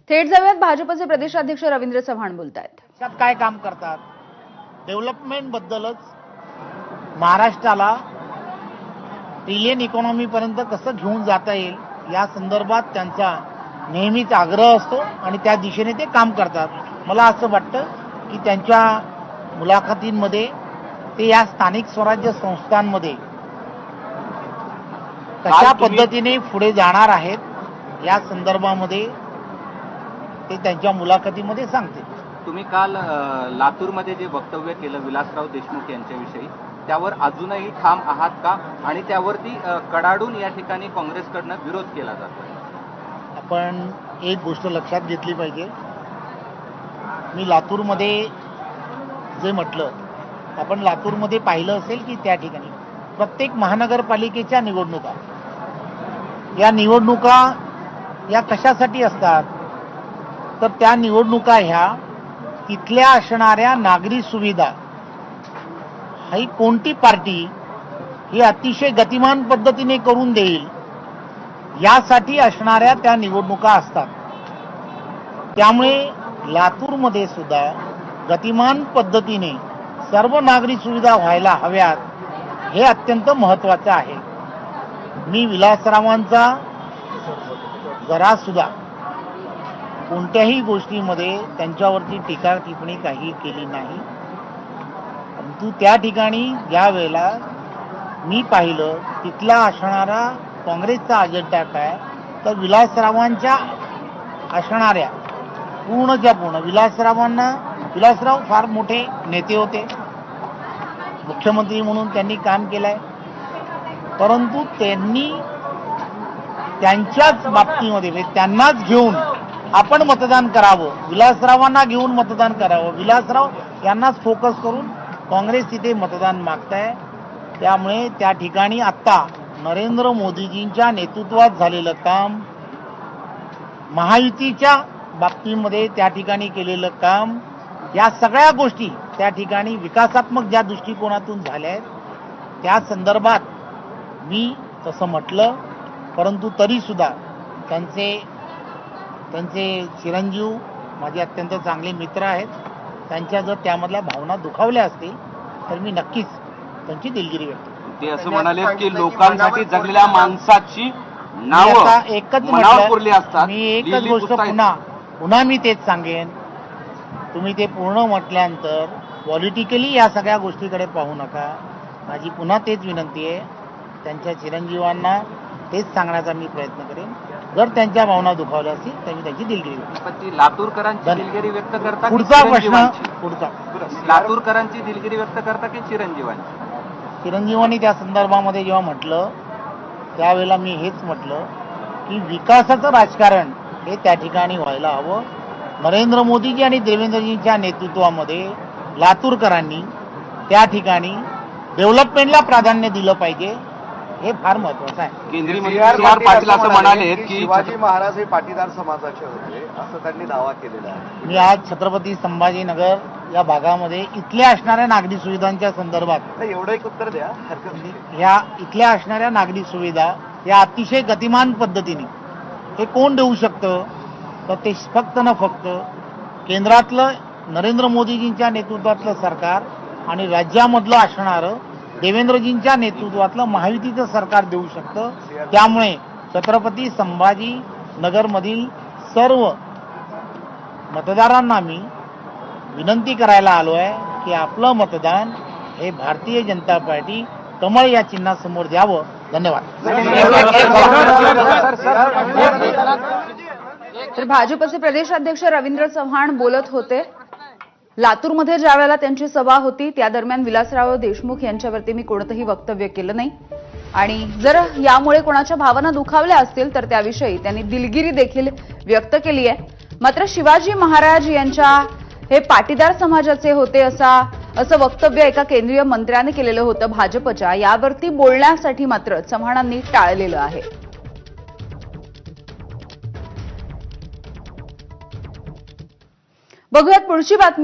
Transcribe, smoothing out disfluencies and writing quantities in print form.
थेट जाऊयात भाजपचे प्रदेशाध्यक्ष रवींद्र चव्हाण बोलतायत। काय काम करतात, डेव्हलपमेंट बद्दलच महाराष्ट्राला ट्रिलियन इकॉनॉमी पर्यंत कसं घेऊन जाता येईल या संदर्भात त्यांचा नेहमीच आग्रह असतो आणि त्या दिशेने ते काम करतात। मला असं वाटतं की त्यांच्या मुलाखतींमध्ये ते या स्थानिक स्वराज्य संस्थांमध्ये कशा पद्धतीने पुढे जाणार आहेत या संदर्भामध्ये ते त्यांच्या मुलाखतीमध्ये सांगते। तुम्ही काल लातूरमध्ये जे वक्तव्य केलं विलासराव देशमुख यांच्याविषयी, त्यावर अजूनही ठाम आहात का? आणि त्यावरती कडाडून या ठिकाणी काँग्रेसकडनं विरोध केला जातो। आपण एक गोष्ट लक्षात घेतली पाहिजे, मी लातूरमध्ये जे म्हटलं, आपण लातूरमध्ये पाहिलं असेल की त्या ठिकाणी प्रत्येक महानगरपालिकेच्या निवडणुका, या निवडणुका या कशासाठी असतात तर त्या निवडणुका ह्या तिथल्या असणाऱ्या नागरी सुविधा ही कोणती पार्टी ही अतिशय गतिमान पद्धतीने करून देईल यासाठी असणाऱ्या त्या निवडणुका असतात। त्यामुळे लातूरमध्ये सुद्धा गतिमान पद्धतीने सर्व नागरी सुविधा व्हायला हव्यात हे अत्यंत महत्त्वाचं आहे। मी विलासरावांचा जरा सुद्धा कोणत्याही गोष्टीमध्ये त्यांच्यावरती टीका टिप्पणी काही केली नाही, परंतु त्या ठिकाणी ज्या वेळेला मी पाहिलं तिथला असणारा काँग्रेसचा अजेंडा काय तर विलासरावांच्या असणाऱ्या पूर्णच्या पूर्ण विलासराव फार मोठे नेते होते, मुख्यमंत्री म्हणून त्यांनी काम केलंय, परंतु त्यांनी त्यांच्याच बाबतीमध्ये त्यांनाच घेऊन आपण मतदान करावं, विलासरावांना घेऊन मतदान करावं, विलासराव यांनाच फोकस करून काँग्रेस तिथे मतदान मागताय। त्यामुळे त्या ठिकाणी आत्ता नरेंद्र मोदीजींच्या नेतृत्वात झालेलं काम, महायुतीच्या बाबतीमध्ये त्या ठिकाणी केलेलं काम, या सगळ्या गोष्टी त्या ठिकाणी विकासात्मक ज्या दृष्टिकोनातून झाल्या आहेत त्या संदर्भात मी तसं म्हटलं, परंतु तरी सुद्धा त्यांचे चिरंजीव माझे अत्यंत चांगले मित्र आहेत, त्यांच्या जर त्यामधल्या भावना दुखावल्या असतील तर मी नक्कीच त्यांची दिलगिरी व्यक्त करतो। ते असं म्हणाले की लोकांसाठी जगलेल्या माणसाची नावं एकच म्हटलं, मी एकच गोष्ट पुन्हा मी तेच सांगेन, तुम्ही ते पूर्ण म्हटल्यानंतर पॉलिटिकली या सगळ्या गोष्टीकडे पाहू नका। माझी पुन्हा तेच विनंती आहे, त्यांच्या चिरंजीवांना तेच सांगण्याचा मी प्रयत्न करेन, जर त्यांच्या भावना दुखावल्या असतील तर मी त्यांची दिलगिरी व्यक्त करेन। लातूरकरांची दिलगिरी व्यक्त करता, पुढचा प्रश्न पुढचा लातूरकरांची दिलगिरी व्यक्त करता की चिरंजीवांची? चिरंजीवांनी त्या संदर्भामध्ये जेव्हा म्हटलं त्यावेळेला मी हेच म्हटलं की विकासाचं राजकारण हे त्या ठिकाणी व्हायला हवं। नरेंद्र मोदीजी आणि देवेंद्रजींच्या नेतृत्वामध्ये लातूरकरांनी त्या ठिकाणी डेव्हलपमेंटला प्राधान्य दिलं पाहिजे, हे फार महत्वाचं आहे। केंद्रीय मंत्री आर पाटील असं म्हणाले की शिवाजी महाराज हे पाटीदार समाजाचे होते असं त्यांनी दावा केलेला आहे। मी आज छत्रपती संभाजीनगर या भागामध्ये इथल्या असणाऱ्या नागरी सुविधांच्या संदर्भात एवढं एक उत्तर द्या, हरकत नाही। ह्या इथल्या असणाऱ्या नागरी सुविधा या अतिशय गतिमान पद्धतीने हे कोण देऊ शकतं तर ते फक्त न फक्त केंद्रातलं नरेंद्र मोदीजींच्या नेतृत्वातलं सरकार आणि राज्यामधलं असणारं देवेंद्रजींच्या नेतृत्वातलं महायुतीचं सरकार देऊ शकतं। त्यामुळे छत्रपती संभाजी नगरमधील सर्व मतदारांना मी विनंती करायला आलो आहे की आपलं मतदान हे भारतीय जनता पार्टी कमळ या चिन्हासमोर द्यावं। धन्यवाद। तर भाजपचे प्रदेशाध्यक्ष रवींद्र चव्हाण बोलत होते। लातूरमध्ये ज्या वेळेला त्यांची सभा होती त्या दरम्यान विलासराव देशमुख यांच्यावरती मी कोणतंही वक्तव्य केलं नाही आणि जर यामुळे कोणाच्या भावना दुखावल्या असतील तर त्याविषयी त्यांनी दिलगिरी देखील व्यक्त केली आहे। मात्र शिवाजी महाराज यांच्या हे पाटीदार समाजाचे होते असं वक्तव्य एका केंद्रीय मंत्र्याने केलेलं होतं भाजपच्या, यावरती बोलण्यासाठी मात्र चव्हाणांनी टाळलेलं आहे। बघूयात पुढची बातमी।